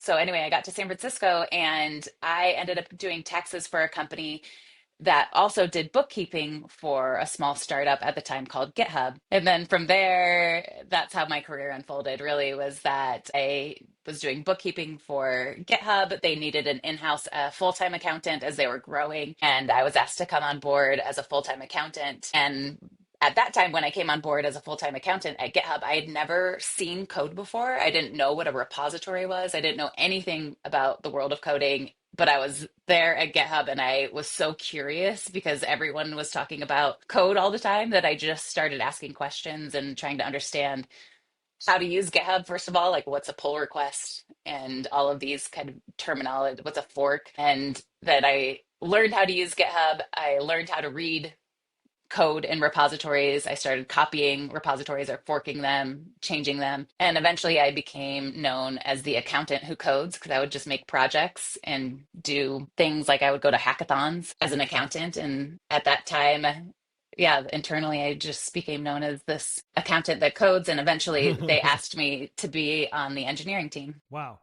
So anyway, I got to San Francisco and I ended up doing taxes for a company that also did bookkeeping for a small startup at the time called GitHub. And then from there, that's how my career unfolded, really, was that I was doing bookkeeping for GitHub. They needed an in-house full-time accountant as they were growing, and I was asked to come on board as a full-time accountant. And at that time, when I came on board as a full-time accountant at GitHub, I had never seen code before. I didn't know what a repository was. I didn't know anything about the world of coding, but I was there at GitHub and I was so curious because everyone was talking about code all the time that I just started asking questions and trying to understand how to use GitHub, first of all, like what's a pull request and all of these kind of terminology, what's a fork. And that I learned how to use GitHub. I learned how to read code in repositories. I started copying repositories or forking them, changing them. And eventually I became known as the accountant who codes because I would just make projects and do things like I would go to hackathons as an accountant. And at that time, yeah, internally, I just became known as this accountant that codes. And eventually they asked me to be on the engineering team. Wow.